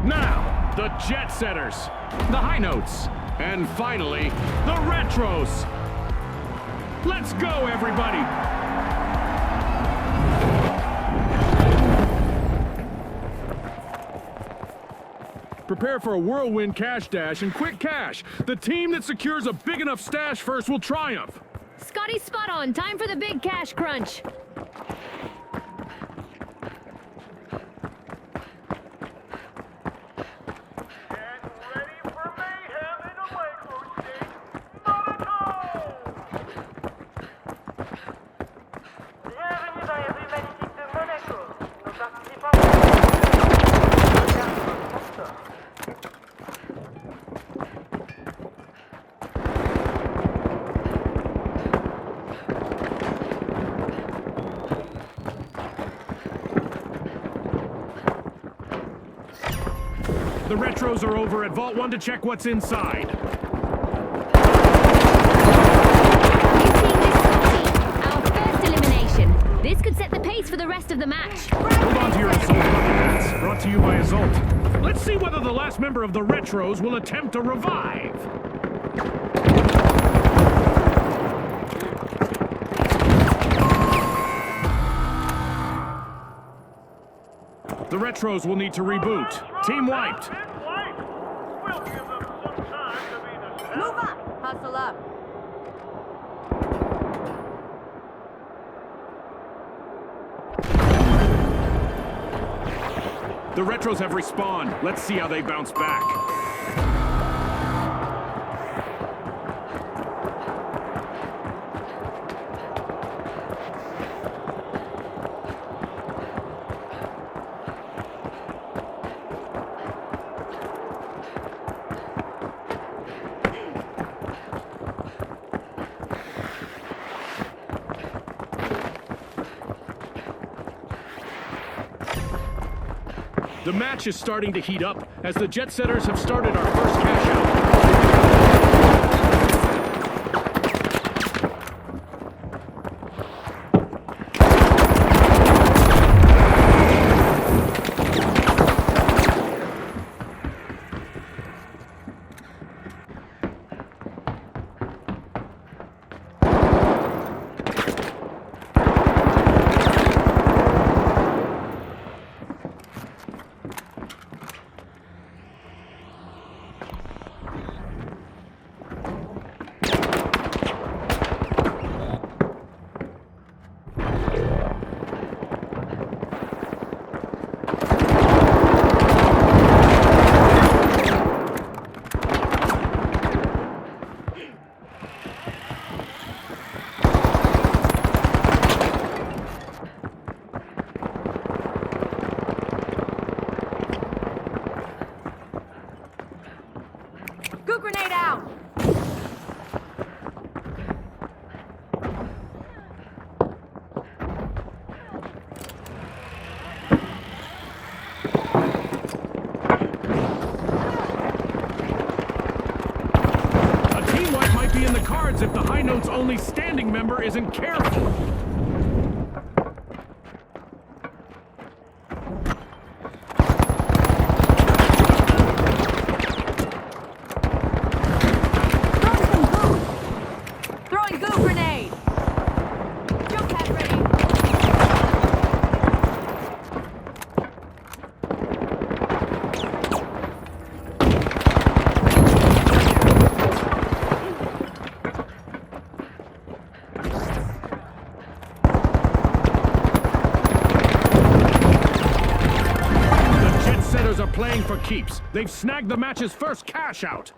Now, the jet setters, the high notes, and finally, the retros. Let's go, everybody! Prepare for a whirlwind cash dash and quick cash. The team that secures a big enough stash first will triumph. Scotty's spot on. Time for the big cash crunch. The retros are over at Vault 1 to check what's inside. You've seen this, Scotty. Our first elimination. This could set the pace for the rest of the match. Hold on to your Assault bucket hats. Brought to you by Assault. Let's see whether the last member of the retros will attempt a revive. The retros will need to reboot. Team wiped. Move up! Hustle up. The retros have respawned. Let's see how they bounce back. The match is starting to heat up as the jet setters have started our first cash out. Goo grenade out! A team wipe might be in the cards if the high notes only standing member isn't careful. Throwing goo grenade! Jump pad ready! The jet setters are playing for keeps. They've snagged the match's first cash out.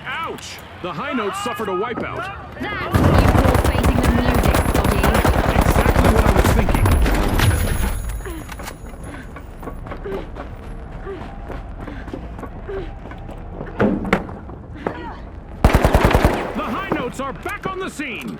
Ouch! The high notes suffered a wipeout. That's what you call facing the music, Scotty. Exactly what I was thinking. The high notes notes are back on the scene.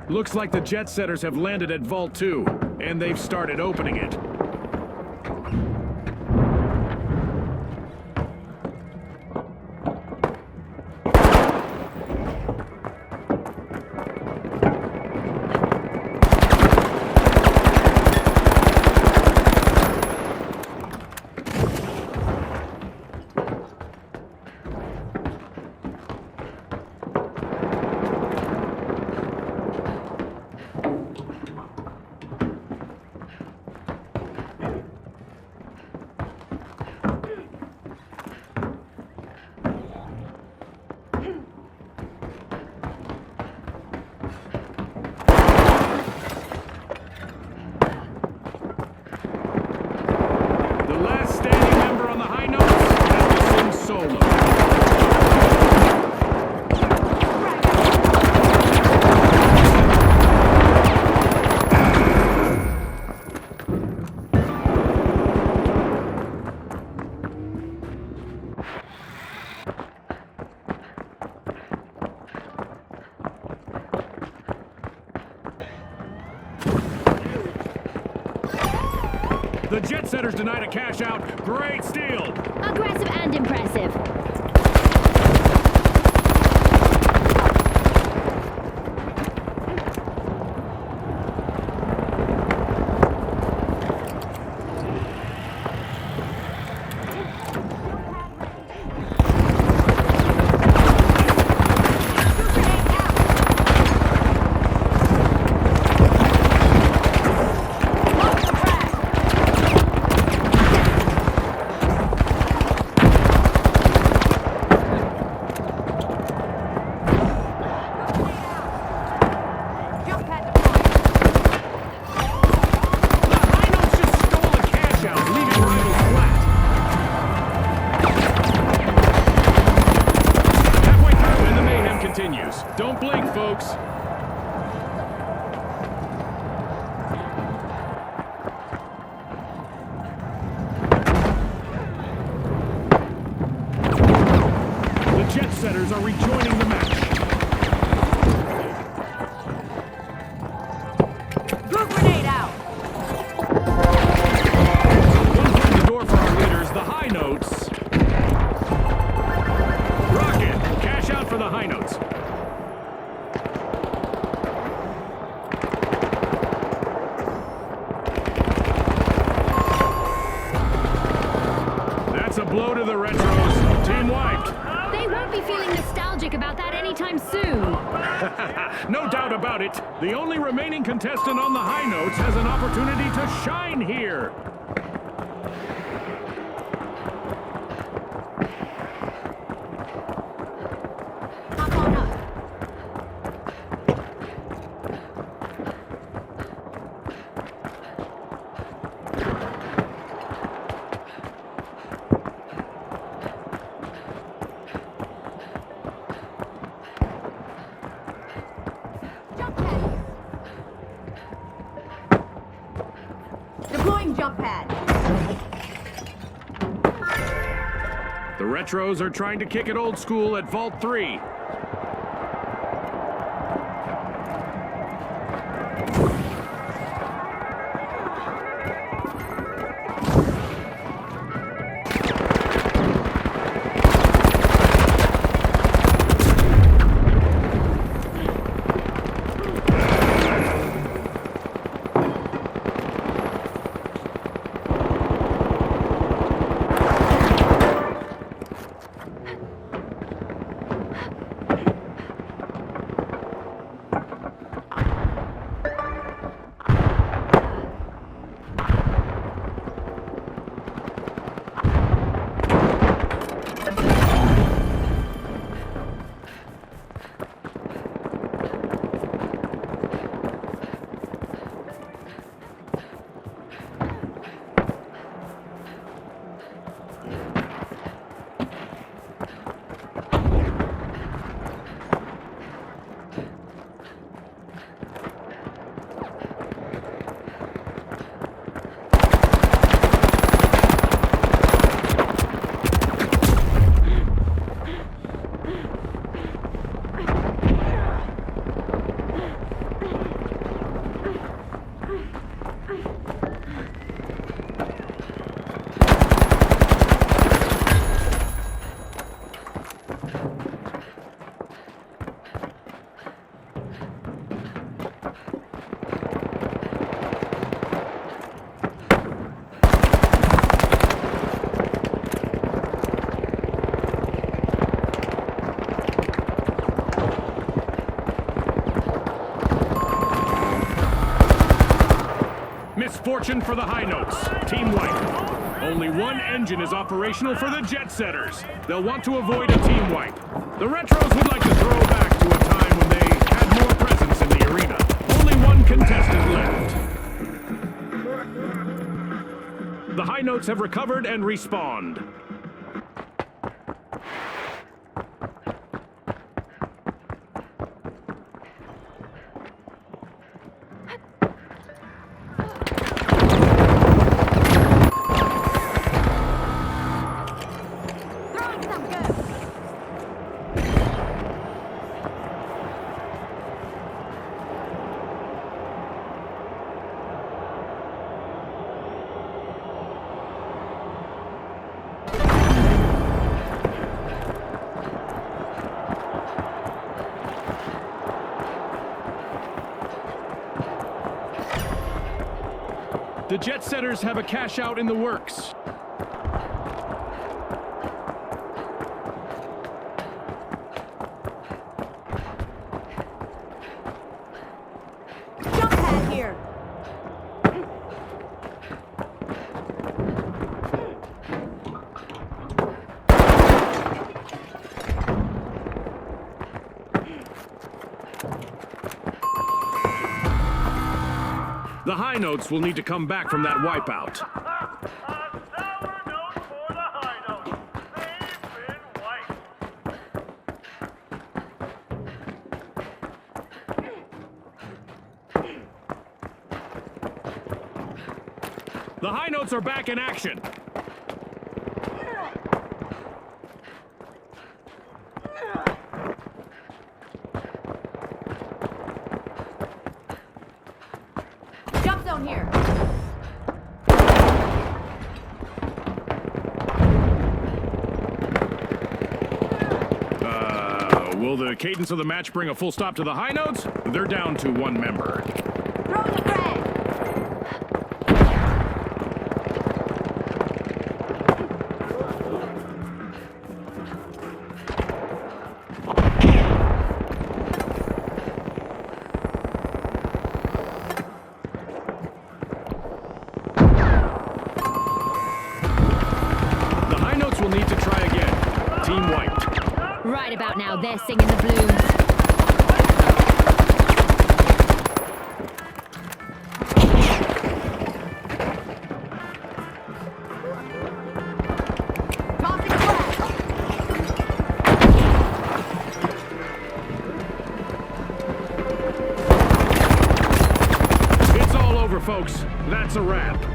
Looks like the jet setters have landed at Vault 2, and they've started opening it. The jet setters denied a cash out. Great steal. Aggressive and impressive. Don't blink, folks. The jet setters are rejoining the match. Group grenade out. One foot in the door for our leaders, the high notes. Rocket, cash out for the high notes. That's a blow to the retros. Team wiped. They won't be feeling nostalgic about that anytime soon. No doubt about it. The only remaining contestant on the high notes has an opportunity to shine here. Hop on up. Jump pad. Deploying jump pad. The retros are trying to kick it old school at Vault 3. destruction for the high notes. Team wipe. Only one engine is operational for the jet setters. They'll want to avoid a team wipe. The retros would like to throw back to a time when they had more presence in the arena. Only one contestant left. The high notes have recovered and respawned. The jet setters have a cash out in the works. Jump pad here. The high notes will need to come back from that wipeout. The high notes are back in action. Jump zone here. Will the cadence of the match bring a full stop to the high notes? They're down to one member. Throw the frag. The high notes will need to try again. Team wiped. Right about now, they're singing the blues. Tossing frag. It's all over, folks. That's a wrap.